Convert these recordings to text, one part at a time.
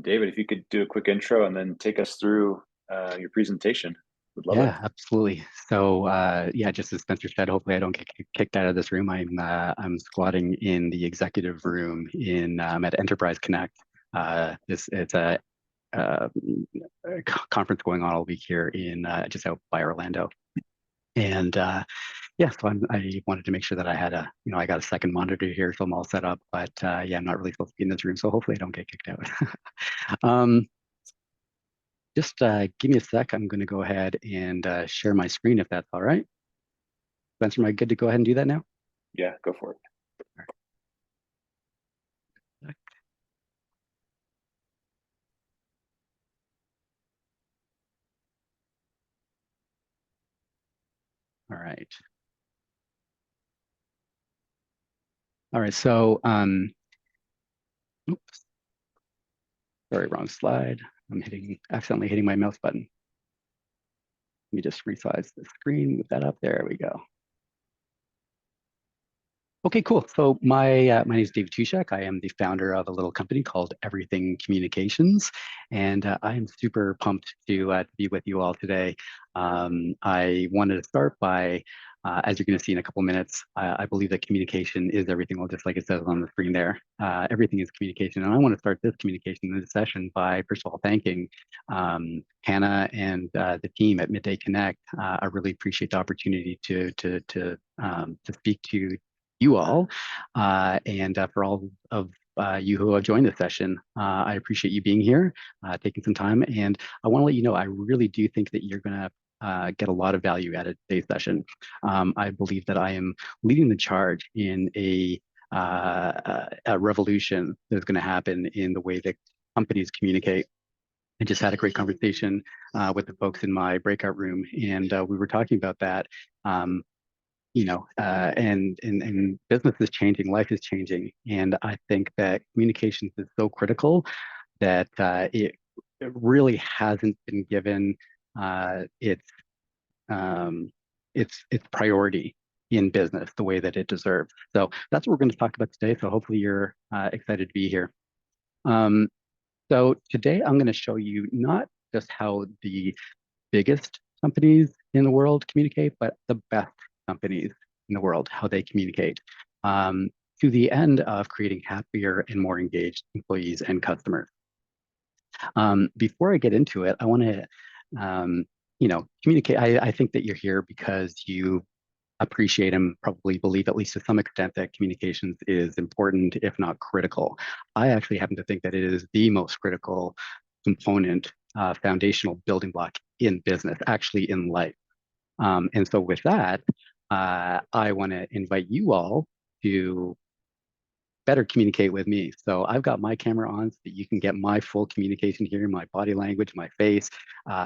David, if you could do a quick intro and then take us through your presentation, would love it. Yeah, absolutely. So, yeah, just as Spencer said, hopefully I don't get kicked out of this room. I'm squatting in the executive room in at Enterprise Connect. It's a conference going on all week here in just out by Orlando, and yeah, so I wanted to make sure that I had I got a second monitor here, so I'm all set up. But yeah, I'm not really supposed to be in this room, so hopefully I don't get kicked out. Um, just give me a sec. I'm going to go ahead and share my screen if that's all right. Spencer, am I good to go ahead and do that now? Yeah, go for it. All right. All right. So, oops, sorry, wrong slide. I'm accidentally hitting my mouse button. Let me just resize the screen, move that up. There we go. Okay, cool. So my name is David Toushek. I am the founder of a little company called Everything Communications, and I am super pumped to be with you all today. I wanted to start by, as you're going to see in a couple minutes, I believe that communication is everything. Well, just like it says on the screen there, everything is communication, and I want to start this communication in this session by first of all thanking Hannah and the team at Midday Connect. I really appreciate the opportunity to speak to you all, and for all of you who have joined this session. I appreciate you being here, taking some time, and I want to let you know I really do think that you're going to get a lot of value out of today's session. I believe that I am leading the charge in a revolution that's going to happen in the way that companies communicate. I just had a great conversation with the folks in my breakout room, and we were talking about that. Um, and business is changing, life is changing, and I think that communications is so critical that it really hasn't been given uh, its its priority in business the way that it deserves. So that's what we're going to talk about today. So hopefully you're excited to be here. Um, so today I'm going to show you not just how the biggest companies in the world communicate, but the best companies in the world, how they communicate, um, to the end of creating happier and more engaged employees and customers. Before I get into it, I want to, communicate. I think that you're here because you appreciate and probably believe, at least to some extent, that communications is important, if not critical. I actually happen to think that it is the most critical component, foundational building block in business, actually in life. And so, with that, I want to invite you all to better communicate with me. So I've got my camera on so that you can get my full communication here, my body language, my face,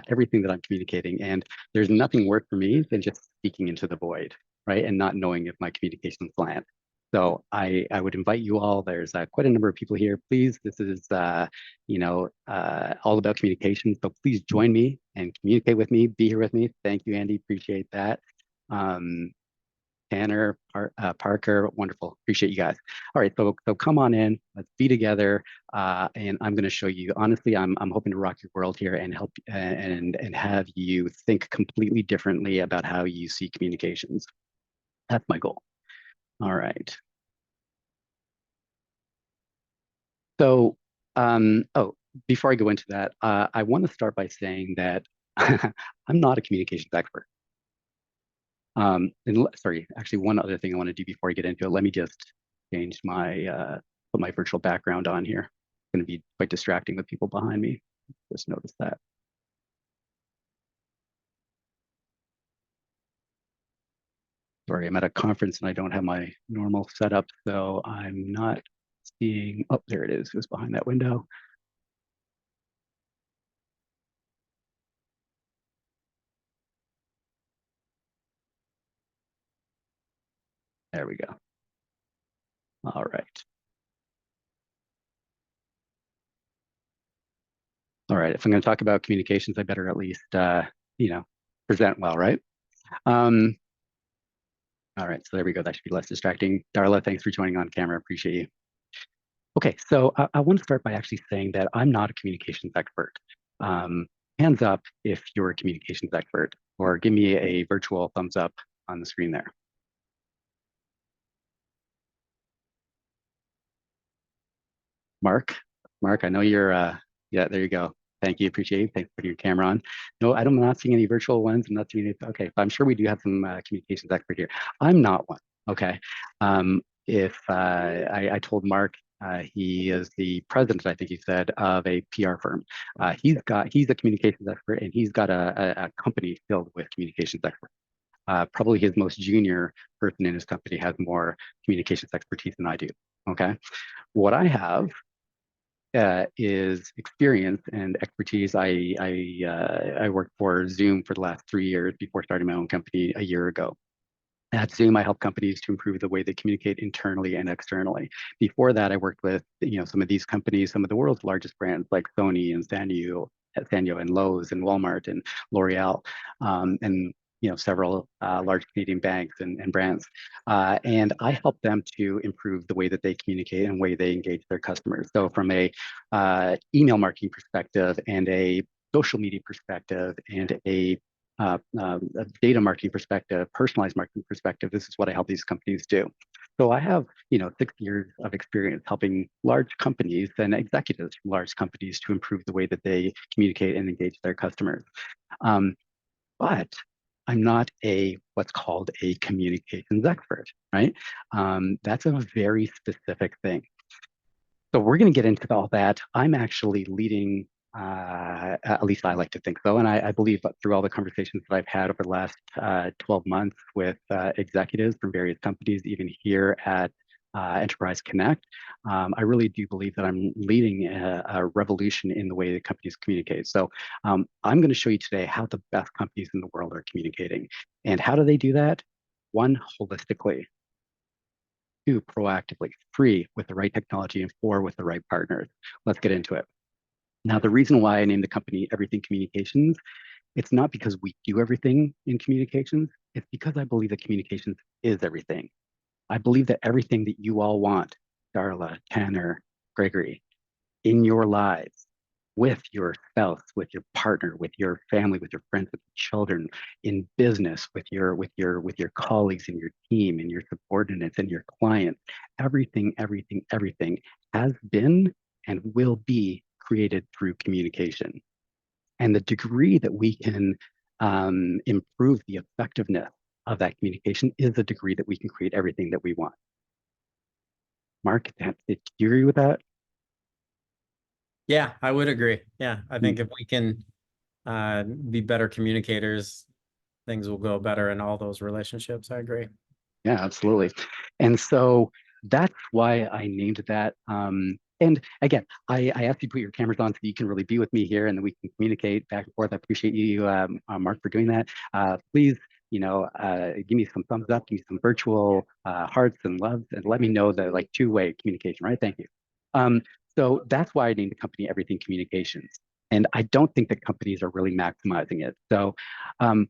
everything that I'm communicating. And there's nothing worse for me than just speaking into the void, right? And not knowing if my communications land. So I would invite you all. There's quite a number of people here. Please, this is all about communication. So please join me and communicate with me. Be here with me. Thank you, Andy. Appreciate that. Um, Tanner, Parker, wonderful. Appreciate you guys. All right, so come on in. Let's be together, and I'm going to show you. Honestly, I'm hoping to rock your world here and help and have you think completely differently about how you see communications. That's my goal. All right. So, oh, before I go into that, I want to start by saying that I'm not a communications expert. And sorry, actually, one other thing I want to do before I get into it, let me just change put my virtual background on here. It's going to be quite distracting with people behind me. Just notice that. Sorry, I'm at a conference and I don't have my normal setup, so I'm not seeing. Oh, there it is. It was behind that window. There we go. All right. All right. If I'm going to talk about communications, I better at least, present well, right? Um, all right. So there we go. That should be less distracting. Darla, thanks for joining on camera. Appreciate you. Okay, so I want to start by actually saying that I'm not a communications expert. Um, Hands up if you're a communications expert, or give me a virtual thumbs up on the screen there. Mark, Mark, I know you're, yeah, there you go. Thank you, appreciate it. Thanks for putting your camera on. No, I'm not seeing any virtual ones. I'm not seeing any, okay, but I'm sure we do have some communications expert here. I'm not one, okay? If I told Mark, he is the president, I think he said, of a PR firm. He's a communications expert, and he's got a company filled with communications experts. Probably his most junior person in his company has more communications expertise than I do, okay? What I have is experience and expertise. I worked for Zoom for the last 3 years before starting my own company a year ago. At Zoom, I help companies to improve the way they communicate internally and externally. Before that, I worked with some of these companies, some of the world's largest brands like Sony and Sanyo and Lowe's and Walmart and L'Oreal, and several large Canadian banks and brands. And I help them to improve the way that they communicate and the way they engage their customers. So from a email marketing perspective and a social media perspective and a data marketing perspective, personalized marketing perspective, this is what I help these companies do. So I have, 6 years of experience helping large companies and executives from large companies to improve the way that they communicate and engage their customers. Um, but I'm not a what's called a communications expert, right? That's a very specific thing. So we're going to get into all that. I'm actually leading, at least I like to think so, and I believe that through all the conversations that I've had over the last 12 months with executives from various companies, even here at Enterprise Connect, I really do believe that I'm leading a revolution in the way that companies communicate. So I'm going to show you today how the best companies in the world are communicating. And how do they do that? One, holistically. Two, proactively. Three, with the right technology. And four, with the right partners. Let's get into it. Now, the reason why I named the company Everything Communications, it's not because we do everything in communications. It's because I believe that communications is everything. I believe that everything that you all want, Darla, Tanner, Gregory, in your lives, with your spouse, with your partner, with your family, with your friends, with your children, in business, with your colleagues and your team and your subordinates and your clients, everything has been and will be created through communication. And the degree that we can improve the effectiveness of that communication is the degree that we can create everything that we want. Mark, do you agree with that? Yeah, I would agree. Yeah, I think if we can be better communicators, things will go better in all those relationships. I agree. Yeah, absolutely. And so that's why I named that. And again, I asked you to put your cameras on so you can really be with me here and then we can communicate back and forth. I appreciate you, Mark, for doing that. Please, give me some thumbs up, give me some virtual hearts and loves, and let me know the like two-way communication, right? Thank you. Um, so that's why I named the company Everything Communications. And I don't think that companies are really maximizing it. So um,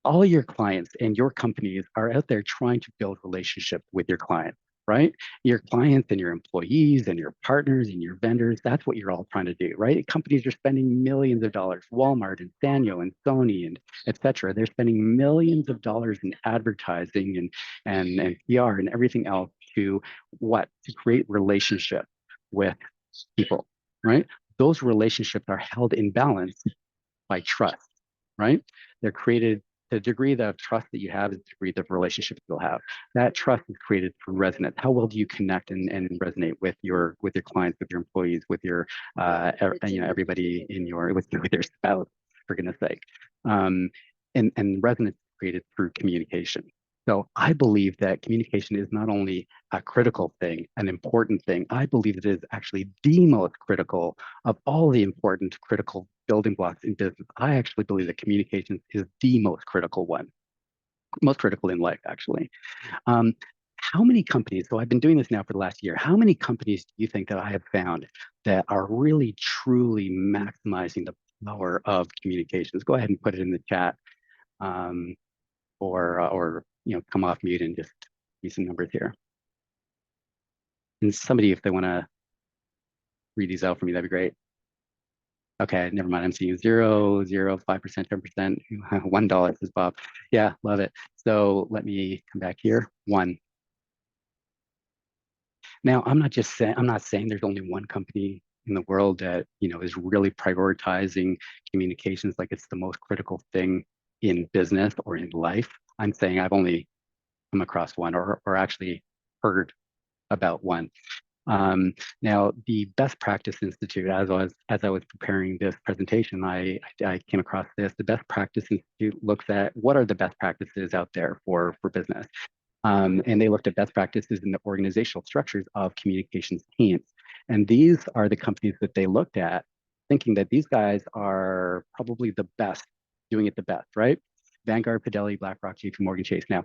all your clients and your companies are out there trying to build relationships with your clients, right? Your clients and your employees and your partners and your vendors, that's what you're all trying to do, right? Companies are spending millions of dollars, Walmart and Sanyo and Sony and et cetera. They're spending millions of dollars in advertising and PR and everything else to what? To create relationships with people, right? Those relationships are held in balance by trust, right? They're created, the degree of trust that you have is the degree of relationships you'll have. That trust is created through resonance. How well do you connect and resonate with your clients, with your employees, with your everybody in your with your spouse, for goodness sake. And resonance is created through communication. So I believe that communication is not only a critical thing, an important thing. I believe it is actually the most critical of all the important critical building blocks in business. I actually believe that communications is the most critical one, most critical in life, actually. Um, how many companies, so I've been doing this now for the last year, how many companies do you think that I have found that are really, truly maximizing the power of communications? Go ahead and put it in the chat, or come off mute and just use some numbers here. And somebody, if they want to read these out for me, that'd be great. Okay, never mind. I'm seeing 0, 0, 5%, 10%, $1 says Bob. Yeah, love it. So let me come back here. 1. Now, I'm not saying there's only one company in the world that, is really prioritizing communications like it's the most critical thing in business or in life. I'm saying I've only come across one or actually heard about one. Now, the Best Practice Institute, as I was preparing this presentation, I came across this. The Best Practice Institute looks at what are the best practices out there for business. And they looked at best practices in the organizational structures of communications teams. And these are the companies that they looked at, thinking that these guys are probably the best, doing it the best, right? Vanguard, Fidelity, BlackRock, JP Morgan Chase. Now,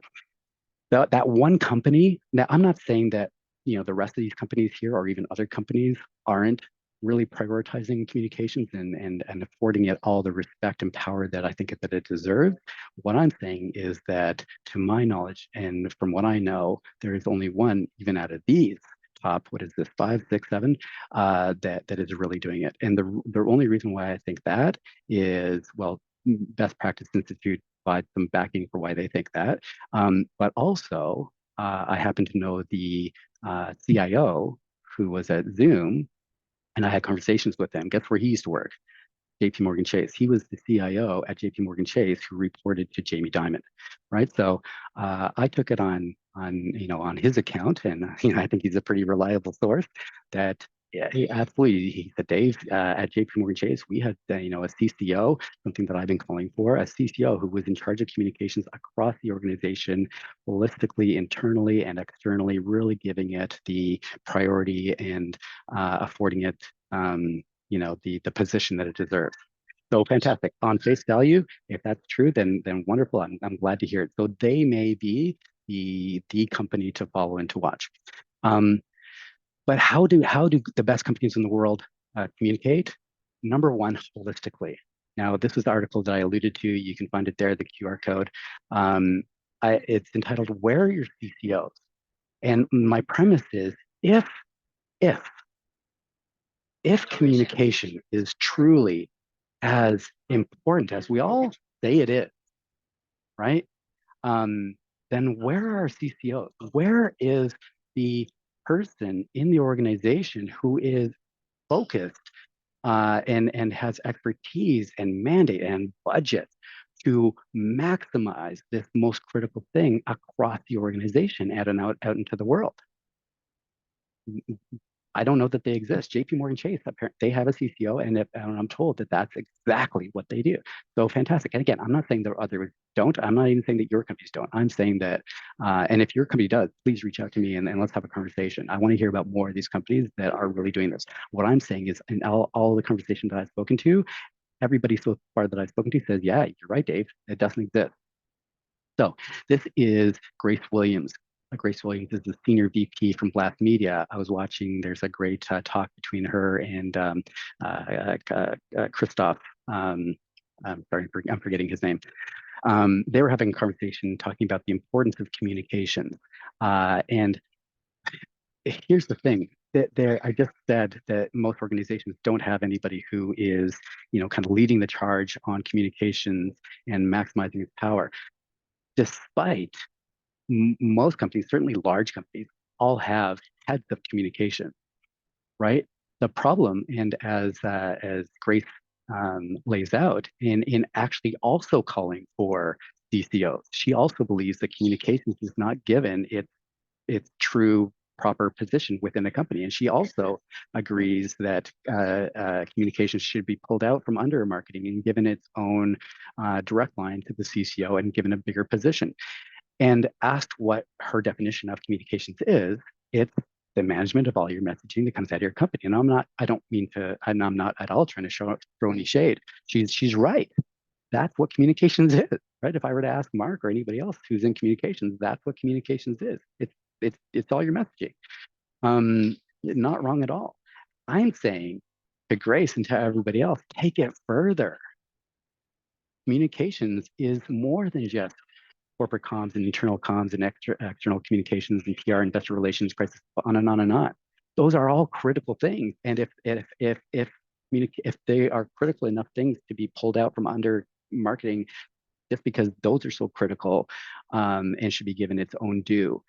that one company, now I'm not saying that, the rest of these companies here or even other companies aren't really prioritizing communications and affording it all the respect and power that I think that it deserves. What I'm saying is that, to my knowledge and from what I know, there is only one, even out of these top, what is this, 5, 6, 7, that is really doing it. And the only reason why I think that is, well, Best Practice Institute provides some backing for why they think that. But also, I happen to know the CIO who was at Zoom, and I had conversations with him. Guess where he used to work? JP Morgan Chase. He was the CIO at JP Morgan Chase who reported to Jamie Dimon, right? So I took it on his account, and I think he's a pretty reliable source. That yeah, absolutely. He said, Dave, at JP Morgan Chase, we had a CCO, something that I've been calling for, a CCO who was in charge of communications across the organization, holistically, internally and externally, really giving it the priority and affording it the position that it deserves. So fantastic. On face value, if that's true, then wonderful. I'm glad to hear it. So they may be the company to follow and to watch. But how do the best companies in the world communicate? Number one, holistically. Now, this is the article that I alluded to. You can find it there, the QR code. It's entitled "Where Are Your CCOs?" And my premise is, if communication is truly as important as we all say it is, right? Then where are our CCOs? Where is the person in the organization who is focused and has expertise and mandate and budget to maximize this most critical thing across the organization and out into the world? I don't know that they exist. JP Morgan Chase, apparently, they have a CCO, and I'm told that that's exactly what they do. So fantastic. And again, I'm not saying there others don't. I'm not even saying that your companies don't. I'm saying that, and if your company does, please reach out to me and let's have a conversation. I want to hear about more of these companies that are really doing this. What I'm saying is, in all the conversations that I've spoken to, everybody so far that I've spoken to says, yeah, you're right, Dave, it doesn't exist. So this is Grace Williams. Grace Williams is the senior VP from Blast Media. I was watching, there's a great talk between her and Christoph. I'm sorry, I'm forgetting his name. They were having a conversation talking about the importance of communication. And here's the thing. I just said that most organizations don't have anybody who is, kind of leading the charge on communications and maximizing its power. Despite most companies, certainly large companies, all have heads of communication, right? The problem, and as Grace lays out, in actually also calling for CCOs, she also believes that communications is not given its true proper position within the company. And she also agrees that communications should be pulled out from under marketing and given its own direct line to the CCO and given a bigger position. And asked what her definition of communications is, it's the management of all your messaging that comes out of your company. And I'm not at all trying to throw any shade. She's right. That's what communications is, right? If I were to ask Mark or anybody else who's in communications, that's what communications is. It's all your messaging. Not wrong at all. I'm saying to Grace and to everybody else, take it further. Communications is more than just corporate comms and internal comms and external communications and PR, investor relations, crisis, on and on and on. those are all critical things. And if they are critical enough things to be pulled out from under marketing just because those are so critical, and should be given its own due,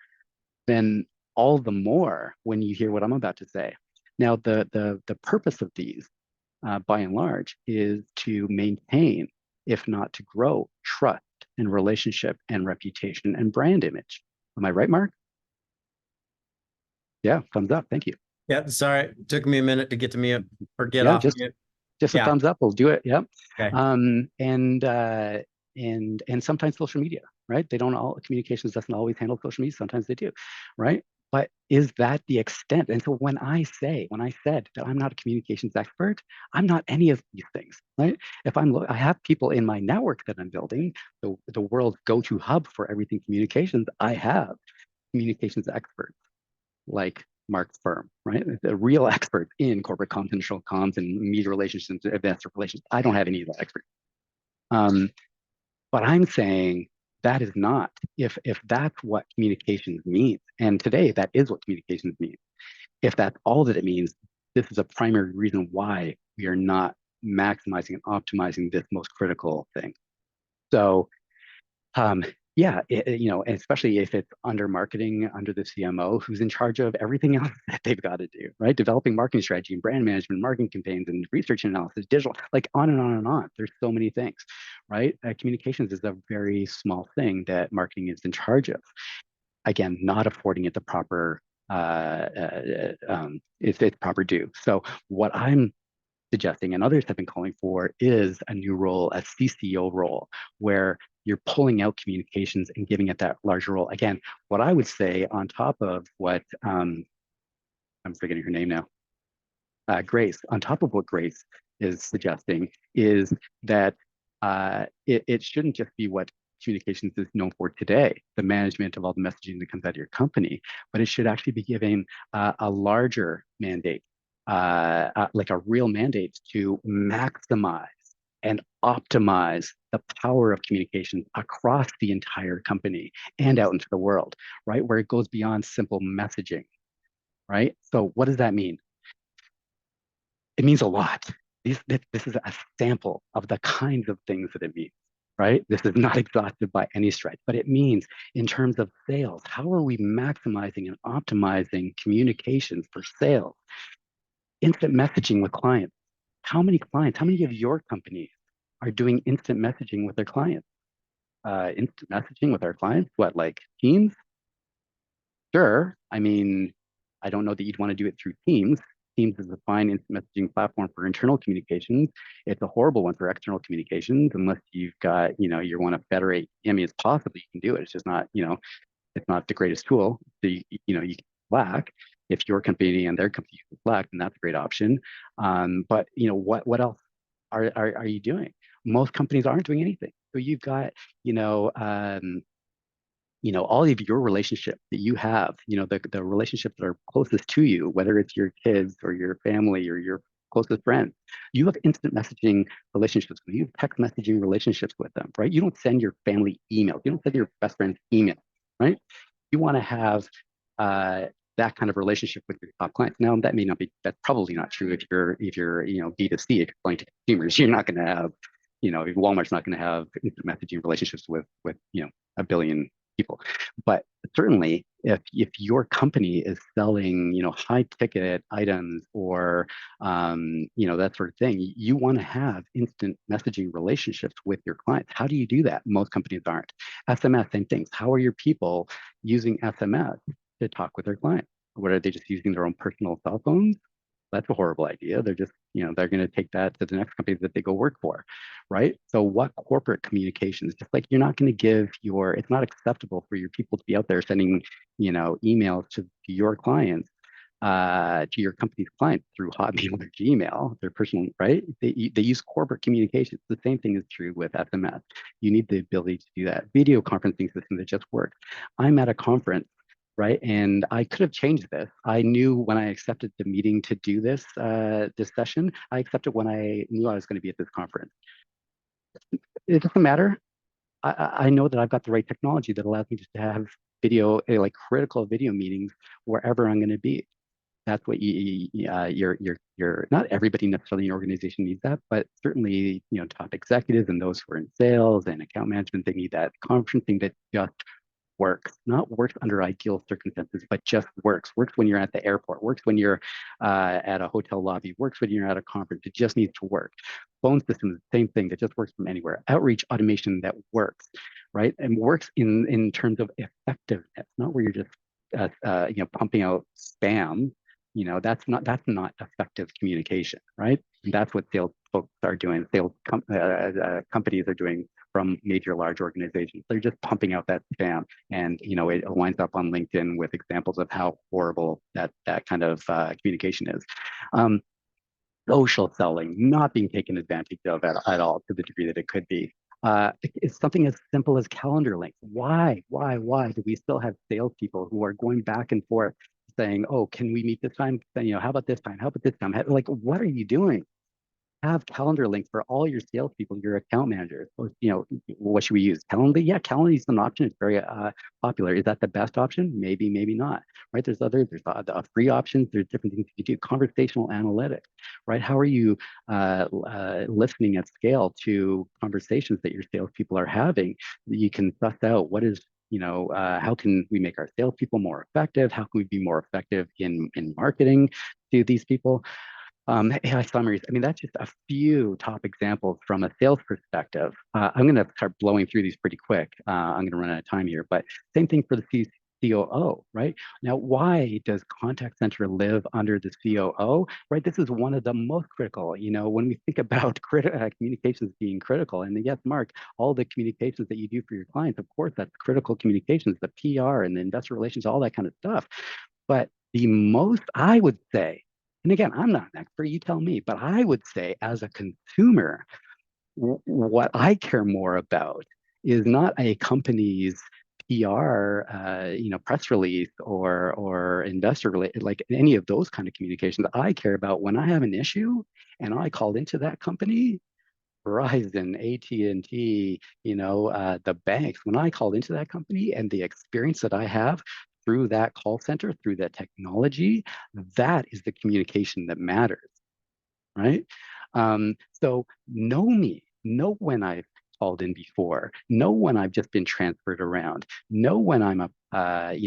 then all the more when you hear what I'm about to say. Now, the purpose of these, by and large, is to maintain, if not to grow, trust and relationship and reputation and brand image. Am I right, Mark? Yeah, thumbs up. Thank you. Yeah, sorry, it took me a minute to get to mute or get Yeah, off mute. just a Yeah. thumbs up will do it. Yep. Okay. And sometimes social media, right? They don't all Communications doesn't always handle social media. Sometimes they do, right? But is that the extent? And so when I said that I'm not a communications expert, I'm not any of these things, right? If I have people in my network that I'm building, the world's go-to hub for everything communications. I have communications experts like Mark's firm, right? The real experts in corporate confidential comms and media relationships, investor relations. I don't have any of that experts. But I'm saying that is not, if that's what communications means, and today that is what communications means. If that's all that it means, this is a primary reason why we are not maximizing and optimizing this most critical thing. So yeah, especially if it's under marketing, under the CMO, who's in charge of everything else that they've got to do, right? Developing marketing strategy and brand management, marketing campaigns and research and analysis, digital, like on and on and on. There's so many things, right? Communications is a very small thing that marketing is in charge of. Again, not affording it the proper, its proper due. So what I'm suggesting and others have been calling for is a new role, a CCO role, where you're pulling out communications and giving it that larger role. Again, what I would say on top of what I'm forgetting her name now, Grace, on top of what Grace is suggesting is that it shouldn't just be what communications is known for today, the management of all the messaging that comes out of your company, but it should actually be giving a larger mandate, like a real mandate to maximize and optimize the power of communications across the entire company and out into the world, right? Where it goes beyond simple messaging, right? So what does that mean? It means a lot. This is a sample of the kinds of things that it means, right? This is not exhaustive by any stretch, but it means in terms of sales, how are we maximizing and optimizing communications for sales? Instant messaging with clients. How many of your companies are doing instant messaging with their clients? Instant messaging with our clients? What, like Teams? Sure. I mean, I don't know that you'd want to do it through Teams. Teams is a fine instant messaging platform for internal communications. It's a horrible one for external communications, unless you've got, you want to federate. I mean, it's possible you can do it. It's just not, it's not the greatest tool. You can Slack. If your company and their company uses Slack, then that's a great option. But what else are you doing? Most companies aren't doing anything. So you've got, all of your relationships that you have, the relationships that are closest to you, whether it's your kids or your family or your closest friends, you have instant messaging relationships with them. You have text messaging relationships with them, right? You don't send your family emails. You don't send your best friend's email, right? You want to have that kind of relationship with your top clients. Now, that's probably not true if you're B2C, if you're going to consumers. You're not going to have, Walmart's not going to have instant messaging relationships with a billion people. But certainly if your company is selling, high ticket items or, that sort of thing, you want to have instant messaging relationships with your clients. How do you do that? Most companies aren't. SMS, same things. How are your people using SMS to talk with their clients? What, are they just using their own personal cell phones? That's a horrible idea. They're just, they're going to take that to the next company that they go work for, right? So what corporate communications, just like you're not going to it's not acceptable for your people to be out there sending, emails to your clients, to your company's clients through Hotmail or Gmail, their personal, right? They use corporate communications. The same thing is true with SMS. You need the ability to do that. Video conferencing system that just works. I'm at a conference, right? And I could have changed this. I knew when I accepted the meeting to do this session, I accepted when I knew I was going to be at this conference. It doesn't matter. I know that I've got the right technology that allows me just to have video, like critical video meetings wherever I'm going to be. That's what you're not everybody necessarily in your organization needs that, but certainly, top executives and those who are in sales and account management, they need that conferencing that just works, not works under ideal circumstances, but just works. Works when you're at the airport, works when you're at a hotel lobby, works when you're at a conference. It just needs to work. Phone systems, same thing, that just works from anywhere. Outreach automation that works, right? And works in terms of effectiveness, not where you're just pumping out spam. That's not effective communication, right? And that's what sales folks are doing. Companies are doing from major large organizations. They're just pumping out that spam, and it winds up on LinkedIn with examples of how horrible that kind of communication is. Social selling not being taken advantage of at all to the degree that it could be. It's something as simple as calendar links. Why do we still have salespeople who are going back and forth saying, "Oh, can we meet this time? How about this time? How about this time?" Like, what are you doing? Have calendar links for all your salespeople, your account managers. Or, what should we use? Calendly? Yeah, Calendly is an option. It's very popular. Is that the best option? Maybe, maybe not. Right? There's free options. There's different things you can do. Conversational analytics, right? How are you listening at scale to conversations that your salespeople are having? You can suss out what is how can we make our salespeople more effective? How can we be more effective in marketing to these people? AI summaries. I mean, that's just a few top examples from a sales perspective. I'm going to start blowing through these pretty quick. I'm going to run out of time here, but same thing for the COO, right? Now, why does contact center live under the COO, right? This is one of the most critical, when we think about communications being critical. And yes, Mark, all the communications that you do for your clients, of course, that's critical communications, the PR and the investor relations, all that kind of stuff. But the most, I would say, and again, I'm not an expert, you tell me, but I would say as a consumer, what I care more about is not a company's PR, press release or investor related, like any of those kind of communications. I care about when I have an issue and I called into that company, Verizon, AT&T, the banks, when I called into that company and the experience that I have through that call center, through that technology, that is the communication that matters, right? So know me, know when I've called in before, know when I've just been transferred around, know when I'm a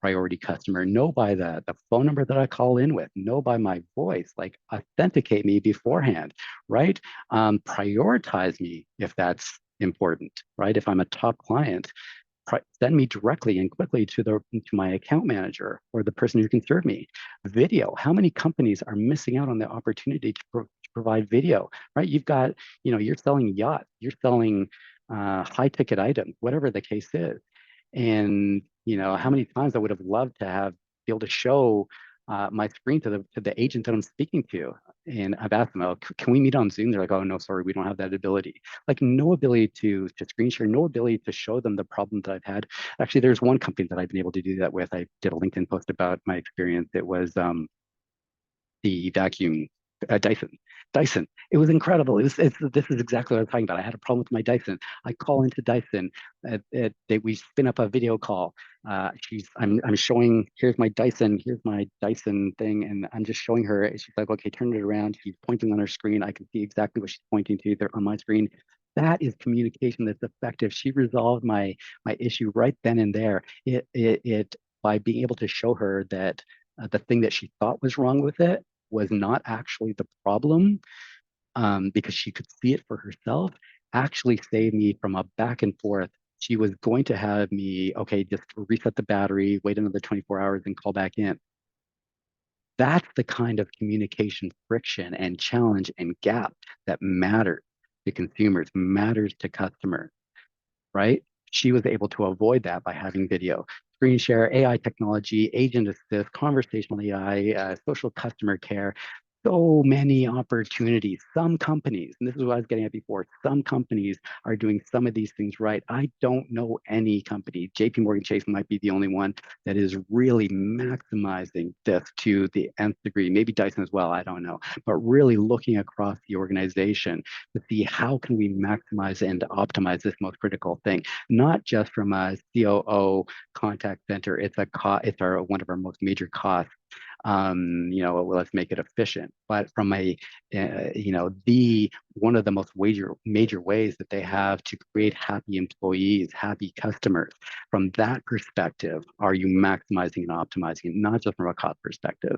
priority customer, know by the phone number that I call in with, know by my voice, like authenticate me beforehand, right? Prioritize me if that's important, right? If I'm a top client, send me directly and quickly to my account manager or the person who can serve me. Video. How many companies are missing out on the opportunity to provide video, right? You've got, you're selling yachts, you're selling high ticket items, whatever the case is. And, how many times I would have loved to be able to show my screen to the agent that I'm speaking to. And I've asked them, "Oh, can we meet on Zoom?" They're like, "Oh, no, sorry, we don't have that ability." Like, no ability to screen share, no ability to show them the problem that I've had. Actually, there's one company that I've been able to do that with. I did a LinkedIn post about my experience. It was the vacuum Dyson. Dyson. It was incredible. This is exactly what I was talking about. I had a problem with my Dyson. I call into Dyson. We spin up a video call. I'm showing, here's my Dyson thing, and I'm just showing her. She's like, "Okay, turn it around." She's pointing on her screen. I can see exactly what she's pointing to there on my screen. That is communication that's effective. She resolved my issue right then and there. It by being able to show her that the thing that she thought was wrong with it was not actually the problem, because she could see it for herself, actually saved me from a back and forth. She was going to have me, okay, just reset the battery, wait another 24 hours and call back in. That's the kind of communication friction and challenge and gap that matters to consumers, matters to customers, right? She was able to avoid that by having video. Screen share, AI technology, agent assist, conversational AI, social customer care, so many opportunities. Some companies, and this is what I was getting at before, some companies are doing some of these things right. I don't know any company, JP Morgan Chase might be the only one that is really maximizing this to the nth degree, maybe Dyson as well, I don't know, but really looking across the organization to see how can we maximize and optimize this most critical thing, not just from a COO contact center. It's one of our most major costs Well, let's make it efficient. But from the one of the most major ways that they have to create happy employees, happy customers, from that perspective, are you maximizing and optimizing it, not just from a cost perspective?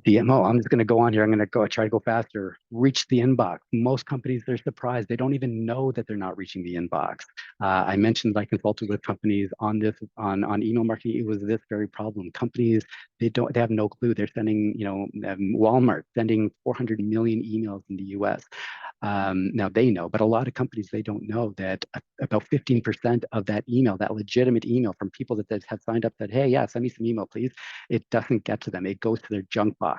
DMO, I'm just going to go on here. I'm going to try to go faster. Reach the inbox. Most companies, they're surprised. They don't even know that they're not reaching the inbox. I mentioned I consulted with companies on this on email marketing. It was this very problem. Companies, they have no clue. They're sending, Walmart sending 400 million emails in the US. Now they know, but a lot of companies, they don't know that about 15% of that email, that legitimate email from people that have signed up, that, hey, yeah, send me some email, please. It doesn't get to them. It goes to their junk box.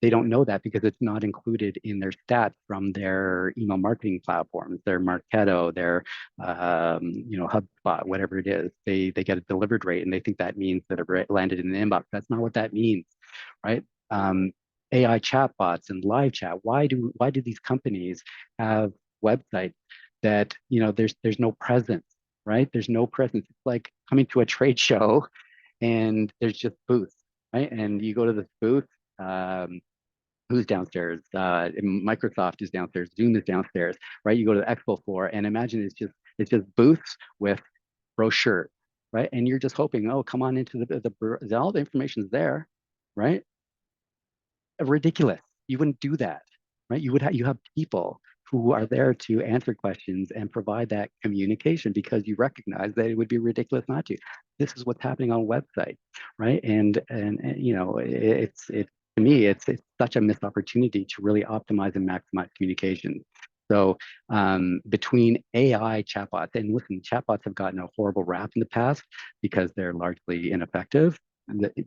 They don't know that because it's not included in their stats from their email marketing platforms, their Marketo, their HubSpot, whatever it is. They get a delivered rate, and they think that means that it landed in the inbox. That's not what that means, right? AI chatbots and live chat. Why do these companies have websites that there's no presence, right? There's no presence. It's like coming to a trade show, and there's just booths, right? And you go to this booth. Who's downstairs? Microsoft is downstairs. Zoom is downstairs, right? You go to the expo floor, and imagine it's just booths with brochures, right? And you're just hoping, oh, come on into all the information's there, right? Ridiculous. You wouldn't do that, right? You have people who are there to answer questions and provide that communication, because you recognize that it would be ridiculous not to. This is what's happening on websites, right? And it's to me, it's such a missed opportunity to really optimize and maximize communication. So between AI chatbots, and listen, chatbots have gotten a horrible rap in the past because they're largely ineffective.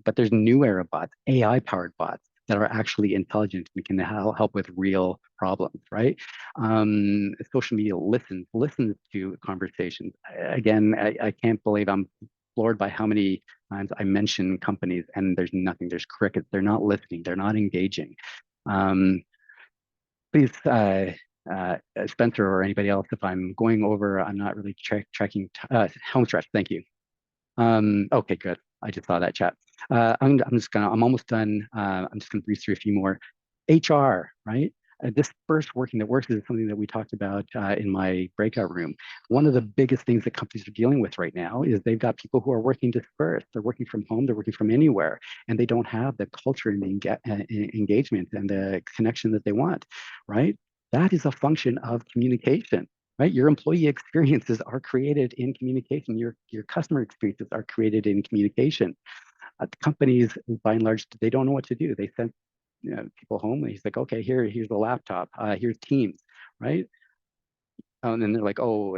But there's new era bots, AI powered bots, that are actually intelligent and can help with real problems, right? Social media listens to conversations. Again, I can't believe, I'm floored by how many times I mention companies and there's nothing, there's crickets. They're not listening, they're not engaging. Please, Spencer or anybody else, if I'm going over, I'm not really tracking, home stretch, thank you. Okay, good. I just saw that chat. I'm almost done. I'm just gonna breeze through a few more. HR, right? This first working that works is something that we talked about in my breakout room. One of the biggest things that companies are dealing with right now is they've got people who are working dispersed. They're working from home, they're working from anywhere, and they don't have the culture and the engagement and the connection that they want, right? That is a function of communication. Right? Your employee experiences are created in communication. Your customer experiences are created in communication. Companies, by and large, they don't know what to do. They send people home, and he's like, okay, here's the laptop. Here's Teams, right? And then they're like, oh,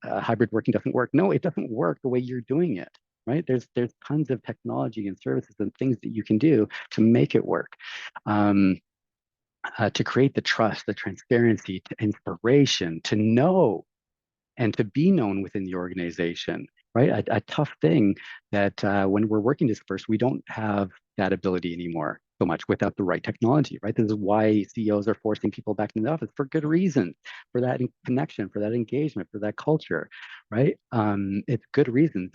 hybrid working doesn't work. No, it doesn't work the way you're doing it, right? There's tons of technology and services and things that you can do to make it work. To create the trust, the transparency, to inspiration, to know and to be known within the organization, right? A tough thing that when we're working dispersed, we don't have that ability anymore so much without the right technology, right? This is why CEOs are forcing people back into the office for good reasons, for that connection, for that engagement, for that culture, right? It's good reasons.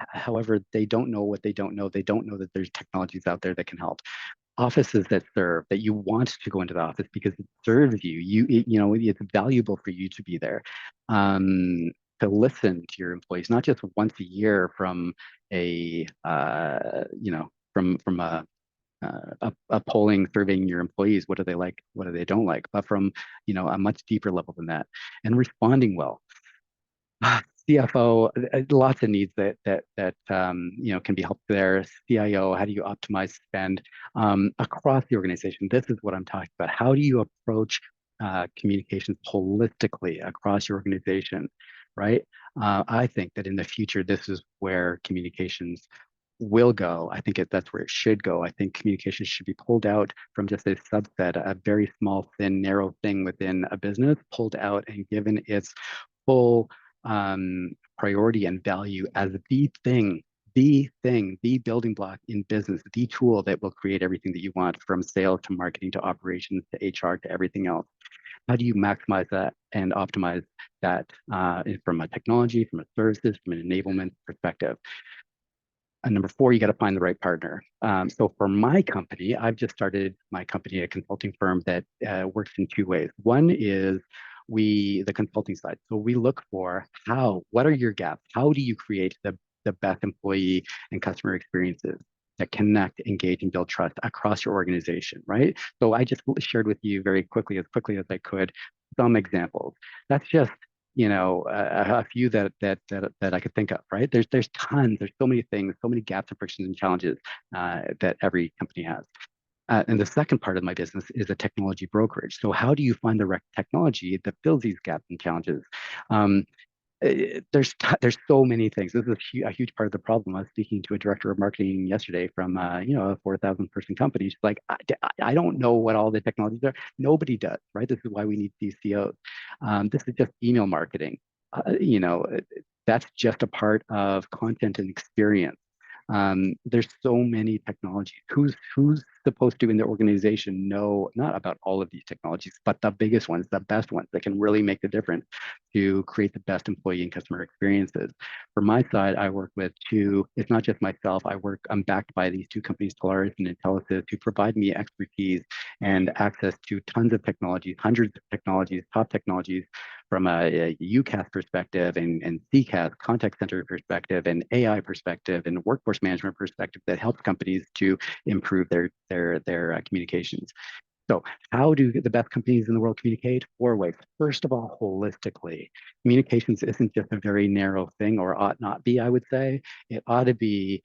However, they don't know what they don't know. They don't know that there's technologies out there that can help. Offices that serve, that you want to go into the office because it serves you. It's valuable for you to be there. To listen to your employees, not just once a year from a a polling surveying your employees, what do they like, what do they don't like, but from a much deeper level than that, and responding well. CFO, lots of needs that can be helped there. CIO, how do you optimize spend across the organization? This is what I'm talking about. How do you approach communications holistically across your organization, right? I think that in the future, this is where communications will go. I think that's where it should go. I think communications should be pulled out from just a subset, a very small, thin, narrow thing within a business, pulled out and given its full priority and value as the building block in business, the tool that will create everything that you want, from sales to marketing to operations to HR to everything else. How do you maximize that and optimize that from a technology, from a services, from an enablement perspective? And number four, you got to find the right partner. So for my company, I've just started my company, a consulting firm that works in two ways. One is the consulting side. So we look for what are your gaps? How do you create the best employee and customer experiences that connect, engage, and build trust across your organization, right? So I just shared with you very quickly, as I could, some examples. That's just a few that I could think of, right? There's tons. There's so many things, so many gaps and frictions and challenges that every company has. And the second part of my business is a technology brokerage. So how do you find the right technology that fills these gaps and challenges? Um, there's so many things. This is a huge part of the problem. I was speaking to a director of marketing yesterday from a 4,000 person company. She's like, I don't know what all the technologies are. Nobody does, right? This is why we need CCOs. This is just email marketing. That's just a part of content and experience. There's so many technologies. Who's supposed to in the organization know not about all of these technologies, but the biggest ones, the best ones that can really make the difference to create the best employee and customer experiences. For my side, I work with two. It's not just myself. I'm backed by these two companies, Polaris and Intellisys, who provide me expertise and access to tons of technologies, hundreds of technologies, top technologies from a UCaaS perspective and CCaaS, contact center perspective, and AI perspective, and workforce management perspective that helps companies to improve their communications. So how do the best companies in the world communicate? Four ways. First of all, holistically. Communications isn't just a very narrow thing, or ought not be, I would say. It ought to be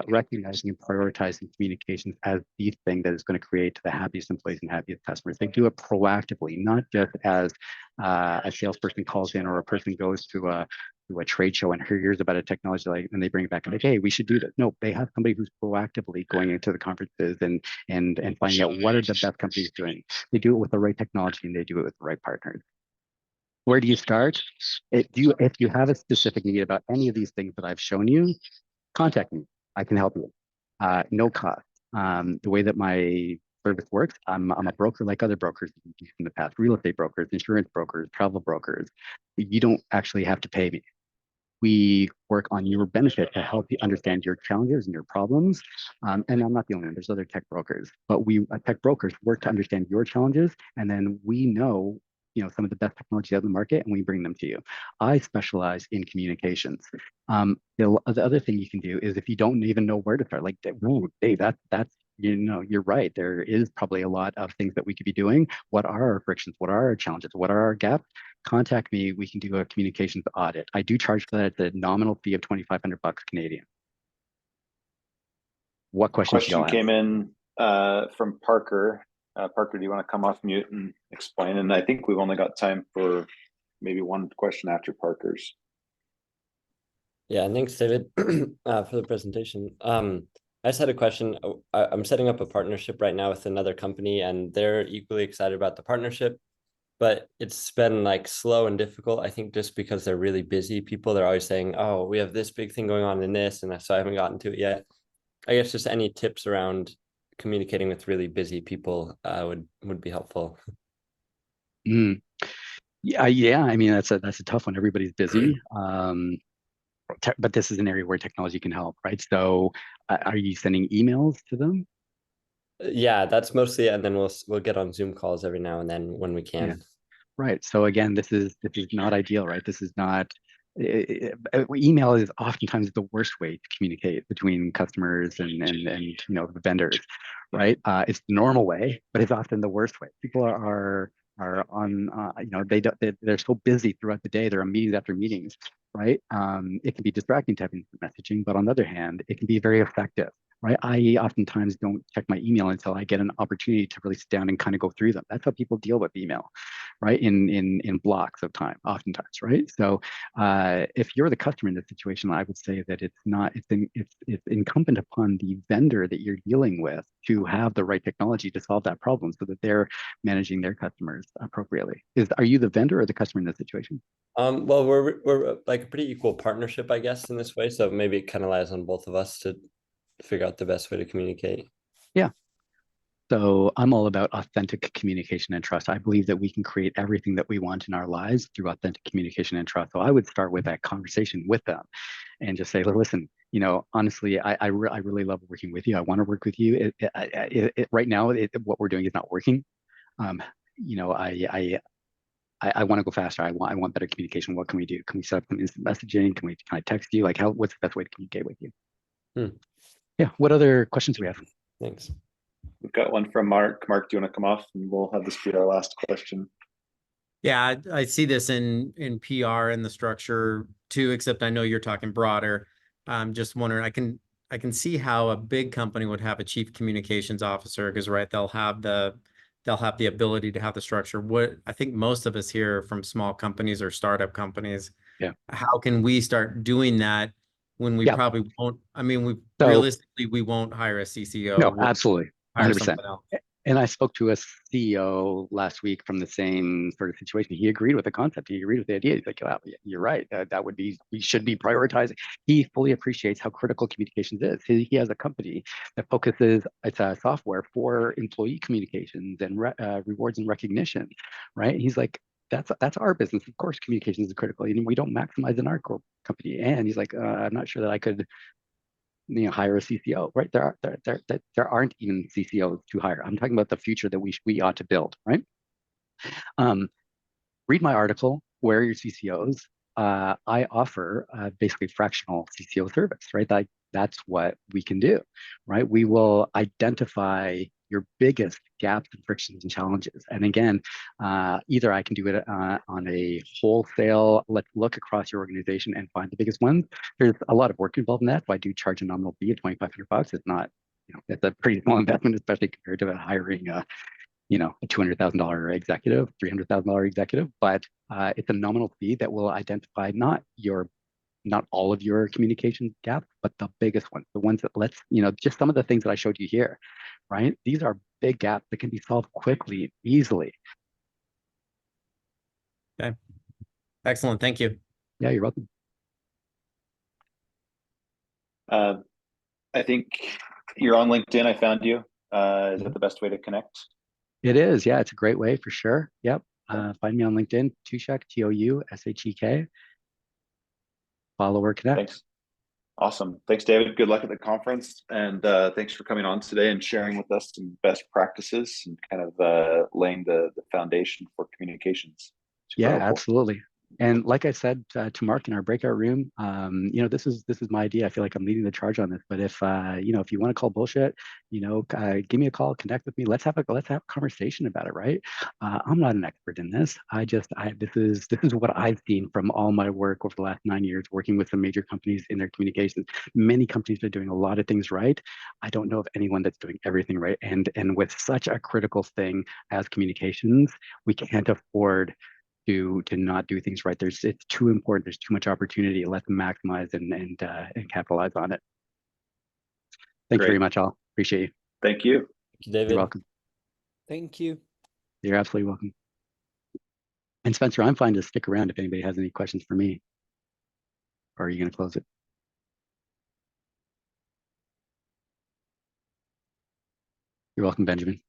recognizing and prioritizing communications as the thing that is going to create the happiest employees and happiest customers. They do it proactively, not just as a salesperson calls in or a person goes to a trade show and hears about a technology and they bring it back and like, hey, we should do this. No, they have somebody who's proactively going into the conferences and finding out what are the best companies doing. They do it with the right technology and they do it with the right partners. Where do you start? If you have a specific need about any of these things that I've shown you, contact me. I can help you. No cost. The way that my service works, I'm a broker like other brokers in the past, real estate brokers, insurance brokers, travel brokers. You don't actually have to pay me. We work on your benefit to help you understand your challenges and your problems. And I'm not the only one. There's other tech brokers, but tech brokers work to understand your challenges, and then we know some of the best technologies out in the market, and we bring them to you. I specialize in communications. The other thing you can do is if you don't even know where to start, like, Dave, that's you're right. There is probably a lot of things that we could be doing. What are our frictions? What are our challenges? What are our gaps? Contact me. We can do a communications audit. I do charge for that at the nominal fee of $2,500 Canadian. What questions? Question came in from Parker. Parker, do you want to come off mute and explain? And I think we've only got time for maybe one question after Parker's. Yeah, thanks, David, for the presentation. I just had a question. I'm setting up a partnership right now with another company, and they're equally excited about the partnership, but it's been like slow and difficult. I think just because they're really busy people, they're always saying, oh, we have this big thing going on in this, and so I haven't gotten to it yet. I guess just any tips around communicating with really busy people would be helpful. Yeah. I mean, that's a tough one. Everybody's busy. But this is an area where technology can help, right? So are you sending emails to them? Yeah, that's mostly it. And then we'll get on Zoom calls every now and then when we can. Yeah. Right. So again, this is not ideal, right? This is not email is oftentimes the worst way to communicate between customers and the vendors, right? It's the normal way, but it's often the worst way. People are on they're so busy throughout the day. They're on meetings after meetings, right? It can be distracting to have instant messaging, but on the other hand, it can be very effective. Right. I oftentimes don't check my email until I get an opportunity to really sit down and kind of go through them. That's how people deal with email, right? In blocks of time, oftentimes, right? So if you're the customer in this situation, I would say that it's incumbent upon the vendor that you're dealing with to have the right technology to solve that problem so that they're managing their customers appropriately. Are you the vendor or the customer in this situation? Well, we're like a pretty equal partnership, I guess, in this way. So maybe it kind of lies on both of us to figure out the best way to communicate. Yeah. So I'm all about authentic communication and trust. I believe that we can create everything that we want in our lives through authentic communication and trust. So I would start with that conversation with them and just say, listen, honestly, I really love working with you. I want to work with you. Right now, what we're doing is not working. Um, you know, I want to go faster. I want better communication. What can we do? Can we set up some instant messaging? Can I text you? Like, what's the best way to communicate with you? Yeah. What other questions do we have? Thanks. We've got one from Mark. Mark, do you want to come off and we'll have this be our last question? Yeah, I see this in PR and the structure too, except I know you're talking broader. I'm just wondering, I can see how a big company would have a chief communications officer because right, they'll have the ability to have the structure. What I think most of us here from small companies or startup companies, Yeah. how can we start doing that when we probably won't? I mean, realistically we won't hire a CCO. No, We'll absolutely, hire 100%. someone else. And I spoke to a CEO last week from the same sort of situation. He agreed with the concept. He agreed with the idea. He's like, wow, you're right. That would be, we should be prioritizing. He fully appreciates how critical communications is. He has a company that focuses, it's a software for employee communications and rewards and recognition, right? He's like, that's our business. Of course, communications is critical, and we don't maximize in our company. And he's like, I'm not sure that I could hire a CCO, right? There aren't even CCOs to hire. I'm talking about the future that we ought to build, right? Read my article, Where Are Your CCOs? I offer basically fractional CCO service, right? That's what we can do, right? We will identify your biggest gaps and frictions and challenges. And again, either I can do it on a wholesale, let's look across your organization and find the biggest ones. There's a lot of work involved in that. So I do charge a nominal fee of $2,500. It's not, it's a pretty small investment, especially compared to hiring a $200,000 executive, $300,000 executive, but it's a nominal fee that will identify not all of your communication gaps, but the biggest ones, the ones that just some of the things that I showed you here, right? These are big gaps that can be solved quickly, easily. Okay. Excellent. Thank you. Yeah, you're welcome. I think you're on LinkedIn. I found you. Is that the best way to connect? It is. Yeah, it's a great way for sure. Yep. Find me on LinkedIn, Toushek, Toushek. Follow or connect. Thanks. Awesome. Thanks, David. Good luck at the conference. And thanks for coming on today and sharing with us some best practices and kind of laying the foundation for communications. Super helpful. Absolutely. And like I said to Mark in our breakout room, this is my idea. I feel like I'm leading the charge on this. But if if you want to call bullshit, give me a call, connect with me. Let's have a conversation about it. Right? I'm not an expert in this. This is what I've seen from all my work over the last 9 years, working with some major companies in their communications. Many companies are doing a lot of things right. I don't know of anyone that's doing everything right. And with such a critical thing as communications, we can't afford to not do things right. It's too important. There's too much opportunity. Let's maximize and capitalize on it. Thank you very much, all. Appreciate you. Thank you. Thank you, David. You're welcome. Thank you. You're absolutely welcome. And Spencer, I'm fine to stick around if anybody has any questions for me. Or are you going to close it? You're welcome, Benjamin.